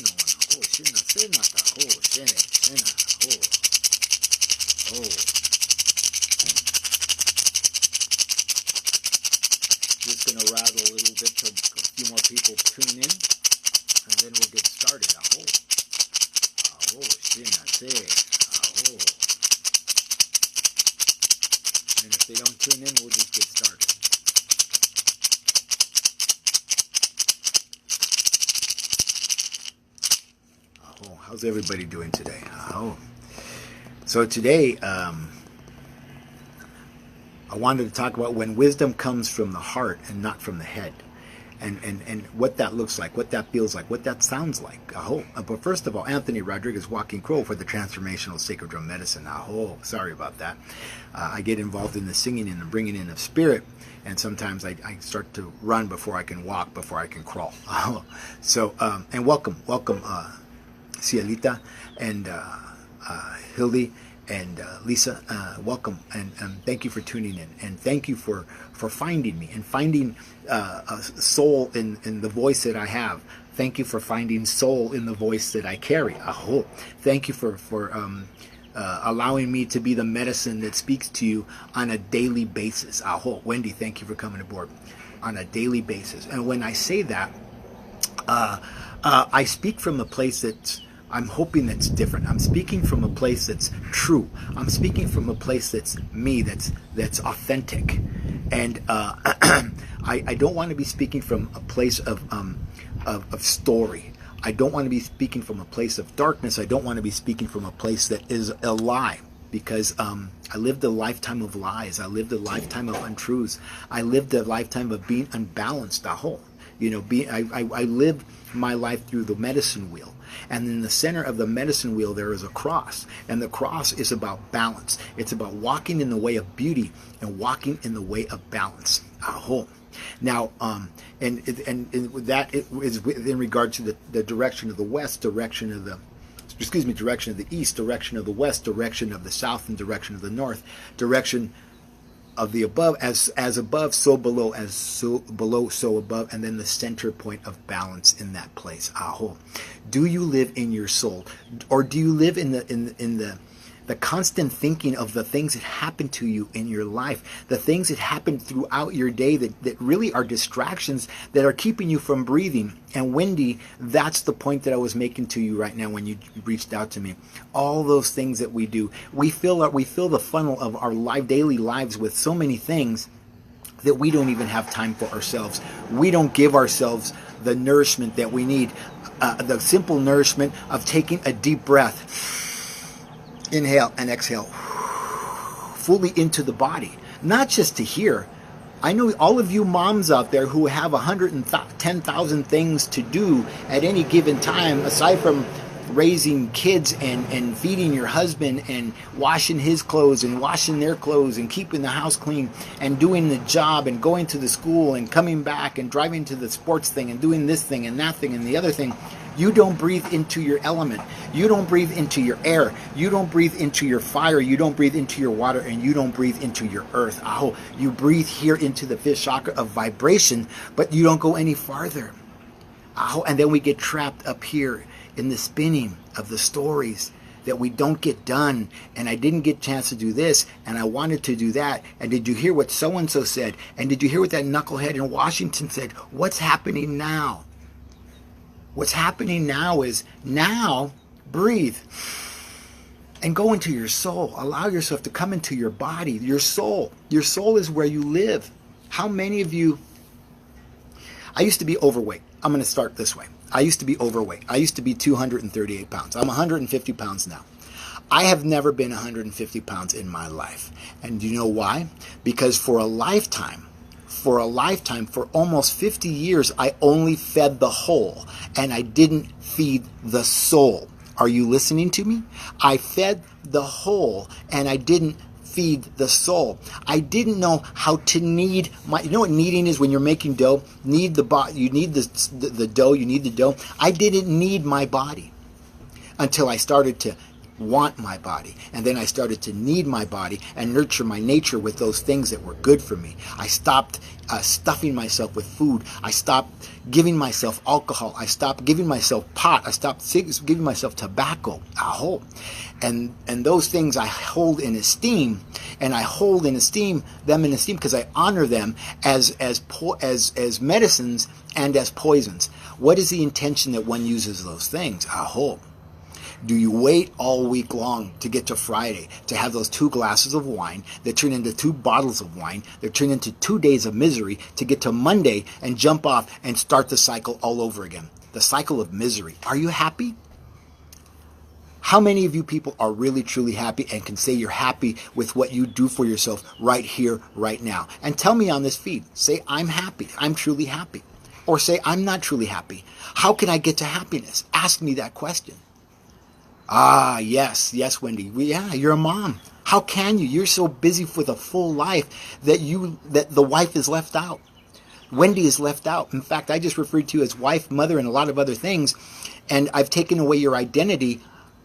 Just going to rattle a little bit till a few more people tune in, and then we'll get started. And if they don't tune in, we'll just get started. How's everybody doing today? So today, I wanted to talk about when wisdom comes from the heart and not from the head, and what that looks like, what that feels like, what that sounds like. But first of all, Anthony Rodriguez, Walking Crow for the Transformational Sacred Drum Medicine. Sorry about that. I get involved in the singing and the bringing in of spirit, and sometimes I start to run before I can walk, before I can crawl. And welcome, Cielita and Hildy and Lisa, welcome, and thank you for tuning in, and thank you for finding me and finding a soul in the voice that I have. Thank you for finding soul in the voice that I carry. Thank you for allowing me to be the medicine that speaks to you on a daily basis. Wendy, thank you for coming aboard on a daily basis. And when I say that, I speak from a place that's, I'm hoping that's different. I'm speaking from a place that's true. I'm speaking from a place that's me, that's authentic. And I don't want to be speaking from a place of story. I don't want to be speaking from a place of darkness. I don't want to be speaking from a place that is a lie. Because I lived a lifetime of lies. I lived a lifetime of untruths. I lived a lifetime of being unbalanced. I lived my life through the medicine wheel. And in the center of the medicine wheel, there is a cross. And the cross is about balance. It's about walking in the way of beauty and walking in the way of balance. Now, and that is in regard to the direction of the west, direction of the east, direction of the west, direction of the south, and direction of the north, direction of the above, as above, so below, as so below, so above, and then the center point of balance in that place. Do you live in your soul, or do you live in the constant thinking of the things that happen to you in your life, the things that happen throughout your day that really are distractions that are keeping you from breathing? And Wendy, that's the point that I was making to you right now when you reached out to me. All those things that we do, we fill the funnel of our daily lives with so many things that we don't even have time for ourselves. We don't give ourselves the nourishment that we need, the simple nourishment of taking a deep breath. Inhale and exhale fully into the body, not just to hear. I know all of you moms out there who have 110,000 things to do at any given time, aside from raising kids and feeding your husband and washing his clothes and washing their clothes and keeping the house clean and doing the job and going to the school and coming back and driving to the sports thing and doing this thing and that thing and the other thing. You don't breathe into your element. You don't breathe into your air. You don't breathe into your fire. You don't breathe into your water, and you don't breathe into your earth. You breathe here into the fifth chakra of vibration, but you don't go any farther. And then we get trapped up here in the spinning of the stories that we don't get done. And I didn't get a chance to do this, and I wanted to do that. And did you hear what so-and-so said? And did you hear what that knucklehead in Washington said? What's happening now? What's happening now is, now breathe and go into your soul. Allow yourself to come into your body, your soul. Your soul is where you live. How many of you, I used to be overweight. I'm going to start this way. I used to be overweight. I used to be 238 pounds. I'm 150 pounds now. I have never been 150 pounds in my life. And do you know why? Because for a lifetime, for almost 50 years, I only fed the whole, and I didn't feed the soul. Are you listening to me? I fed the whole, and I didn't feed the soul. I didn't know how to knead my, you know what kneading is when you're making dough? You need the dough, you need the dough. I didn't knead my body until I started to want my body. And then I started to need my body and nurture my nature with those things that were good for me. I stopped stuffing myself with food. I stopped giving myself alcohol. I stopped giving myself pot. I stopped giving myself tobacco. Aho. And those things I hold in esteem, and I hold in esteem them in esteem because I honor them as medicines and as poisons. What is the intention that one uses those things? Aho. Do you wait all week long to get to Friday to have those 2 glasses of wine that turn into 2 bottles of wine that turn into 2 days of misery to get to Monday and jump off and start the cycle all over again? The cycle of misery. Are you happy? How many of you people are really truly happy and can say you're happy with what you do for yourself right here, right now? And tell me on this feed. Say, I'm happy. I'm truly happy. Or say, I'm not truly happy. How can I get to happiness? Ask me that question. Ah, yes, Wendy. Yeah, you're a mom. How can you? You're so busy with a full life that the wife is left out. Wendy is left out. In fact, I just referred to you as wife, mother, and a lot of other things, and I've taken away your identity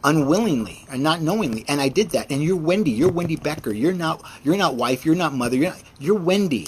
unwillingly and not knowingly, and I did that. And you're Wendy. You're Wendy Becker. You're not wife. You're not mother. You're Wendy.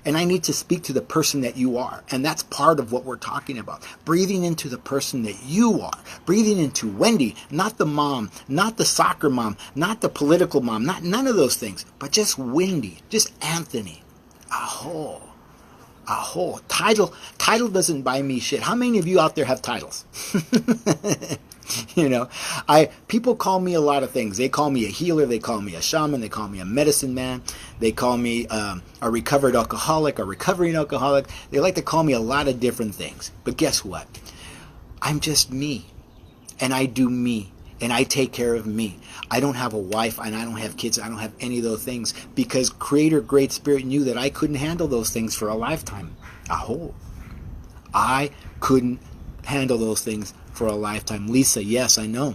And I need to speak to the person that you are. And that's part of what we're talking about. Breathing into the person that you are. Breathing into Wendy, not the mom, not the soccer mom, not the political mom, none of those things. But just Wendy, just Anthony. Aho. Aho. Title doesn't buy me shit. How many of you out there have titles? You know, people call me a lot of things. They call me a healer. They call me a shaman. They call me a medicine man. They call me a recovered alcoholic, a recovering alcoholic. They like to call me a lot of different things. But guess what? I'm just me. And I do me. And I take care of me. I don't have a wife and I don't have kids. I don't have any of those things because Creator, Great Spirit knew that I couldn't handle those things for a lifetime. Aho. I couldn't handle those things for a lifetime. Lisa, yes, I know.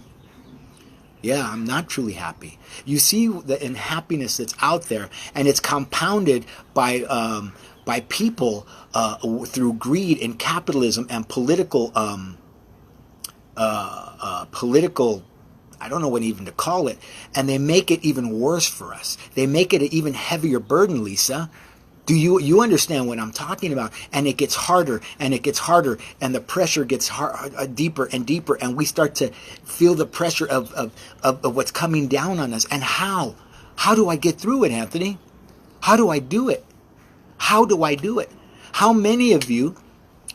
Yeah, I'm not truly happy. You see the unhappiness that's out there, and it's compounded by people through greed and capitalism and political I don't know what even to call it, and they make it even worse for us. They make it an even heavier burden, Lisa. Do you understand what I'm talking about? And it gets harder, and it gets harder, and the pressure gets deeper and deeper, and we start to feel the pressure of what's coming down on us. And how? How do I get through it, Anthony? How do I do it? How do I do it? How many of you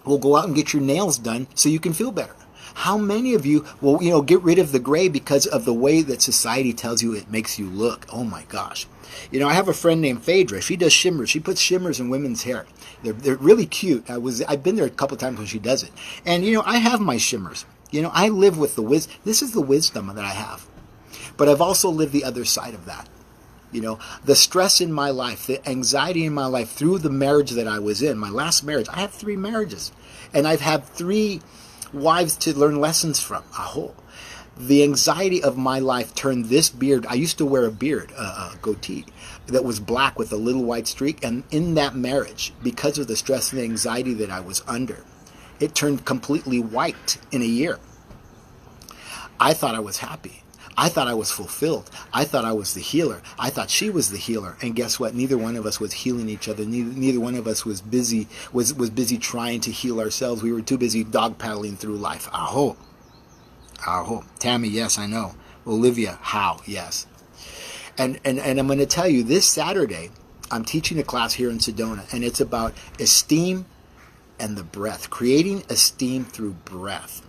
will go out and get your nails done so you can feel better? How many of you will, get rid of the gray because of the way that society tells you it makes you look? Oh my gosh. I have a friend named Phaedra. She does shimmers. She puts shimmers in women's hair. They're really cute. I've been there a couple of times when she does it. And, I have my shimmers. I live with the wisdom. This is the wisdom that I have. But I've also lived the other side of that. The stress in my life, the anxiety in my life through the marriage that I was in, my last marriage. I have 3 marriages. And I've had 3 wives to learn lessons from. Aho. The anxiety of my life turned this beard. I used to wear a beard, a goatee, that was black with a little white streak. And in that marriage, because of the stress and the anxiety that I was under, it turned completely white in a year. I thought I was happy. I thought I was fulfilled. I thought I was the healer. I thought she was the healer. And guess what? Neither one of us was healing each other. Neither one of us was busy trying to heal ourselves. We were too busy dog paddling through life. Aho. Aho. Tammy, yes, I know. Olivia, how? Yes. And I'm going to tell you, this Saturday, I'm teaching a class here in Sedona, and it's about esteem and the breath, creating esteem through breath.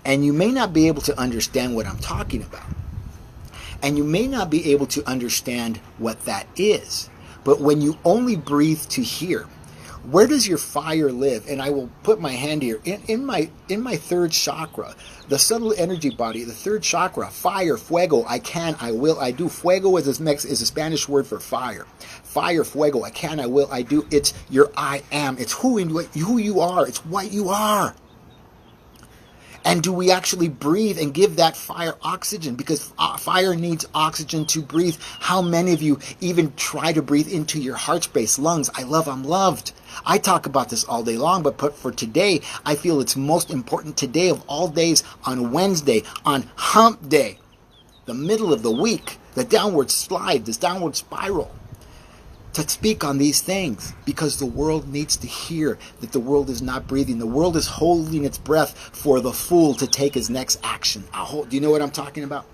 And you may not be able to understand what I'm talking about. And you may not be able to understand what that is. But when you only breathe to hear, where does your fire live? And I will put my hand here in my 3rd chakra, the subtle energy body, the 3rd chakra, fire, fuego, I can, I will, I do. Fuego is a Spanish word for fire. Fire, fuego, I can, I will, I do. It's your I am. It's who you are. It's what you are. And do we actually breathe and give that fire oxygen? Because fire needs oxygen to breathe. How many of you even try to breathe into your heart space, lungs? I'm loved. I talk about this all day long, but for today, I feel it's most important today of all days on Wednesday, on hump day. the middle of the week, the downward slide, this downward spiral, to speak on these things, because the world needs to hear that the world is not breathing. The world is holding its breath for the fool to take his next action. Do you know what I'm talking about?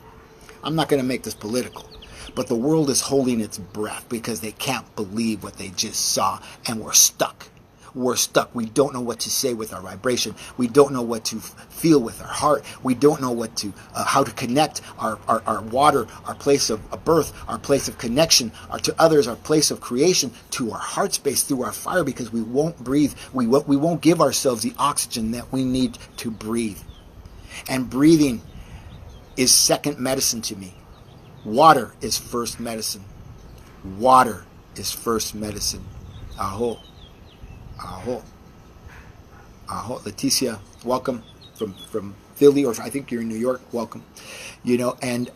I'm not going to make this political, but the world is holding its breath because they can't believe what they just saw, and we're stuck. We're stuck. We don't know what to say with our vibration. We don't know what to feel with our heart. We don't know what to how to connect our water, our place of birth, our place of connection, to others, our place of creation, to our heart space through our fire, because we won't breathe. We won't give ourselves the oxygen that we need to breathe. And breathing is second medicine to me. Water is first medicine. Water is first medicine. Aho. Aho. Aho. Leticia, welcome from Philly, or I think you're in New York, welcome. And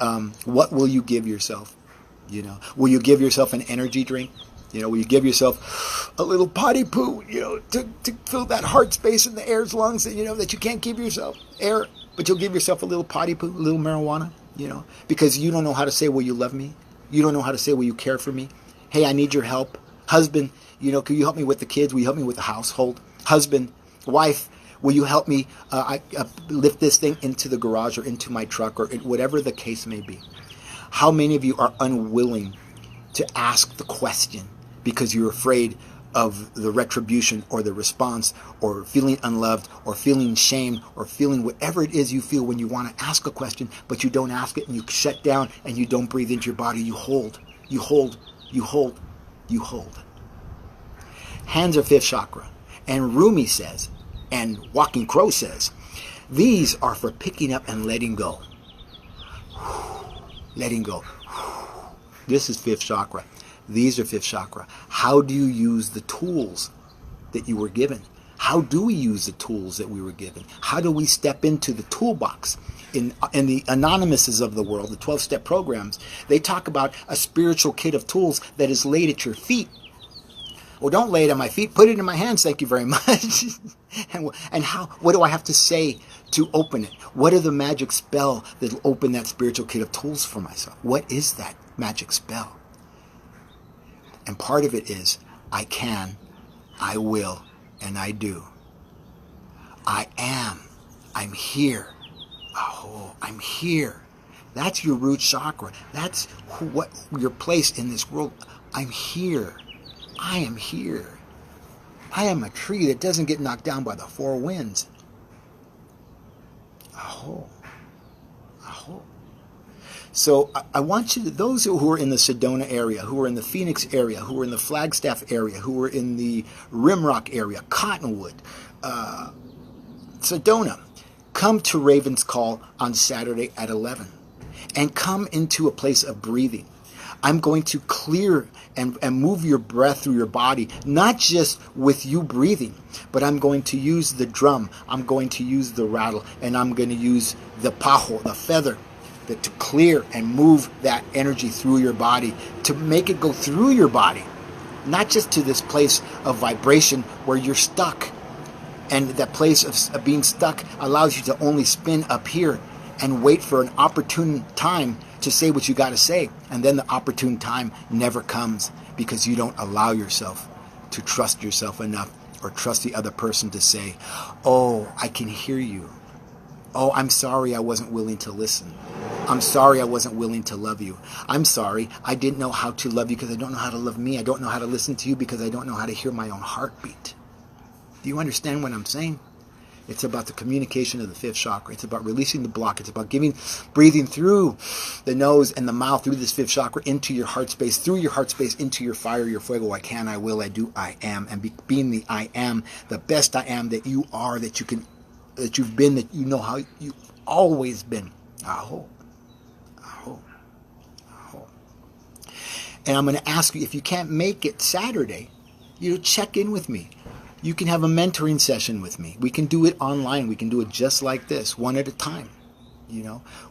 what will you give yourself? Will you give yourself an energy drink? Will you give yourself a little potty poo, to fill that heart space in the air's lungs, that you can't give yourself air, but you'll give yourself a little potty poo, a little marijuana, because you don't know how to say, will you love me? You don't know how to say, will you care for me? Hey, I need your help. Husband, can you help me with the kids? Will you help me with the household? Husband, wife, will you help me lift this thing into the garage or into my truck, or whatever the case may be? How many of you are unwilling to ask the question because you're afraid of the retribution or the response, or feeling unloved, or feeling shame, or feeling whatever it is you feel when you want to ask a question, but you don't ask it, and you shut down and you don't breathe into your body? You hold, you hold, you hold, you hold. Hands are fifth chakra. And Rumi says, and Walking Crow says, these are for picking up and letting go. Letting go. This is fifth chakra. These are fifth chakra. How do you use the tools that you were given? How do we use the tools that we were given? How do we step into the toolbox? In the anonymouses of the world, the 12-step programs, they talk about a spiritual kit of tools that is laid at your feet. Well, don't lay it at my feet. Put it in my hands. Thank you very much. And how? What do I have to say to open it? What are the magic spell that will open that spiritual kit of tools for myself? What is that magic spell? And part of it is, I can, I will, and I do. I am. I'm here. Oh, I'm here. That's your root chakra. That's what your place in this world. I'm here. I am here. I am a tree that doesn't get knocked down by the four winds. Aho. Aho. So I want you to, those who are in the Sedona area, who are in the Phoenix area, who are in the Flagstaff area, who are in the Rimrock area, Cottonwood, Sedona, come to Raven's Call on Saturday at 11 and come into a place of breathing. I'm going to clear and move your breath through your body, not just with you breathing, but I'm going to use the drum, I'm going to use the rattle, and I'm going to use the pajo, the feather, to clear and move that energy through your body, to make it go through your body, not just to this place of vibration where you're stuck. And that place of being stuck allows you to only spin up here and wait for an opportune time to say what you got to say. And then the opportune time never comes because you don't allow yourself to trust yourself enough, or trust the other person to say, oh, I can hear you. Oh, I'm sorry I wasn't willing to listen. I'm sorry I wasn't willing to love you. I'm sorry I didn't know how to love you because I don't know how to love me. I don't know how to listen to you because I don't know how to hear my own heartbeat. Do you understand what I'm saying? It's about the communication of the fifth chakra. It's about releasing the block. It's about breathing through the nose and the mouth, through this fifth chakra, into your heart space, through your heart space, into your fire, your fuego. I can, I will, I do, I am. And being the I am, the best I am that you are, that you can, that you've been, that you know how you've always been. Aho. Aho. Aho. And I'm going to ask you, if you can't make it Saturday, check in with me. You can have a mentoring session with me. We can do it online. We can do it just like this, one at a time.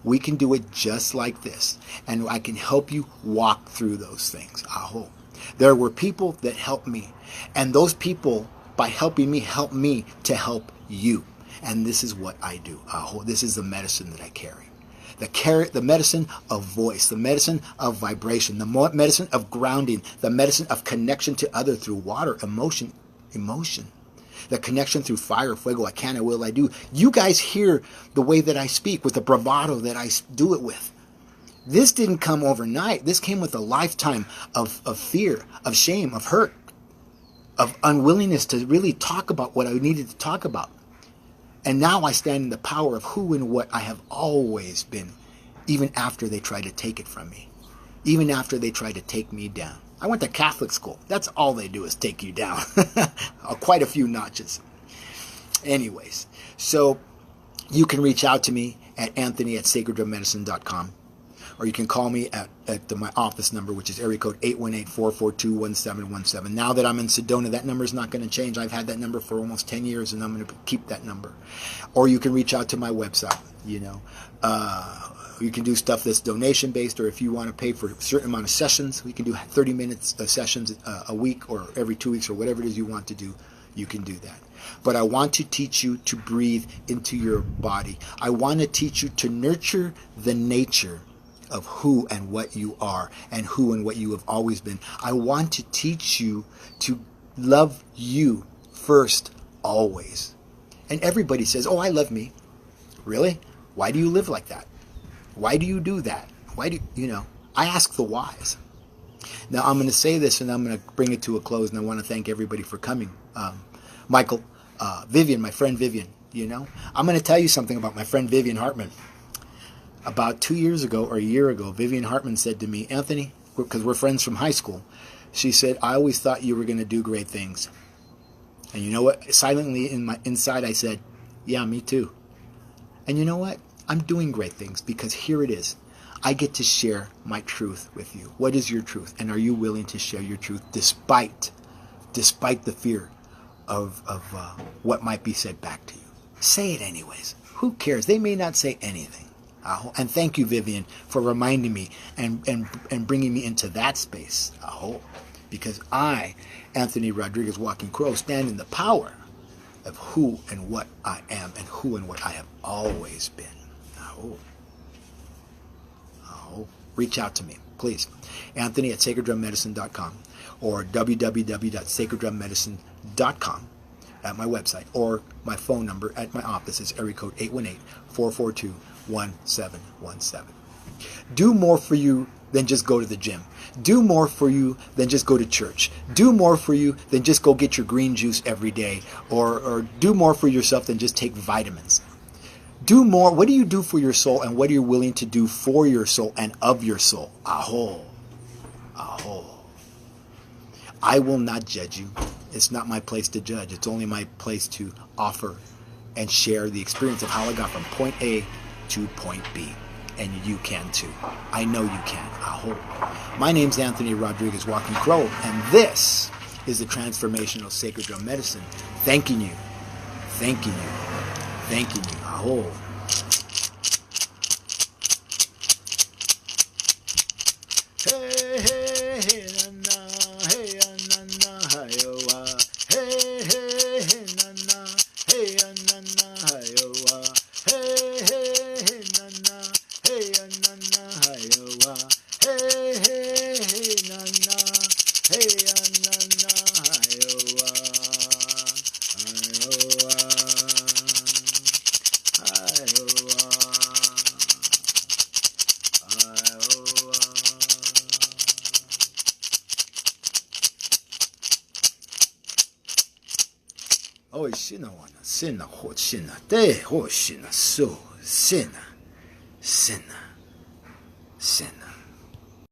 We can do it just like this. And I can help you walk through those things. Aho. There were people that helped me. And those people, by helping me, help me to help you. And this is what I do. Aho. This is the medicine that I carry. the medicine of voice, the medicine of vibration, the medicine of grounding, the medicine of connection to other through water, emotion, the connection through fire, fuego, I can, I will, I do. You guys hear the way that I speak with the bravado that I do it with. This didn't come overnight. This came with a lifetime of fear, of shame, of hurt, of unwillingness to really talk about what I needed to talk about. And now I stand in the power of who and what I have always been, even after they tried to take it from me, even after they tried to take me down. I went to Catholic school. That's all they do is take you down. Quite a few notches. Anyways, so you can reach out to me at anthony@sacreddrummedicine.com. Or you can call me at my office number, which is area code 818-442-1717. Now that I'm in Sedona, that number is not going to change. I've had that number for almost 10 years, and I'm going to keep that number. Or you can reach out to my website, You can do stuff that's donation-based, or if you want to pay for a certain amount of sessions, we can do 30 minutes sessions a week or every 2 weeks or whatever it is you want to do, you can do that. But I want to teach you to breathe into your body. I want to teach you to nurture the nature of who and what you are and who and what you have always been. I want to teach you to love you first, always. And everybody says, oh, I love me. Really? Why do you live like that? Why do you do that? Why do I ask the whys. Now I'm going to say this and I'm going to bring it to a close, and I want to thank everybody for coming. Michael, Vivian, my friend Vivian, I'm going to tell you something about my friend Vivian Hartman. About 2 years ago or a year ago, Vivian Hartman said to me, Anthony, because we're friends from high school, she said, I always thought you were going to do great things. And you know what? Silently inside I said, yeah, me too. And you know what? I'm doing great things because here it is. I get to share my truth with you. What is your truth? And are you willing to share your truth despite the fear of what might be said back to you? Say it anyways. Who cares? They may not say anything. And thank you, Vivian, for reminding me and bringing me into that space. Because I, Anthony Rodriguez Walking Crow, stand in the power of who and what I am and who and what I have always been. Reach out to me, please. Anthony@sacreddrummedicine.com or www.sacreddrummedicine.com at my website, or my phone number at my office is area code 818-442-1717. Do more for you than just go to the gym. Do more for you than just go to church. Do more for you than just go get your green juice every day, or do more for yourself than just take vitamins. Do more. What do you do for your soul, and what are you willing to do for your soul and of your soul? I will not judge you. It's not my place to judge. It's only my place to offer and share the experience of how I got from point A to point B. And you can too. I know you can. My name's Anthony Rodriguez Walking Crow, and this is the Transformational Sacred Drum Medicine. Thanking you. Thanking you. Thanking you. Hey, hey, hey, na na, hey, na na, hi-yo, hey, hey, hey, na na, hey, na na, hi-yo, hey, hey, hey, na na, hey, na na, hi-yo, hey, hey, hey, na na, hey, na na, hi-yo,おいしなわなせなほしなでほしなそうせなせなせな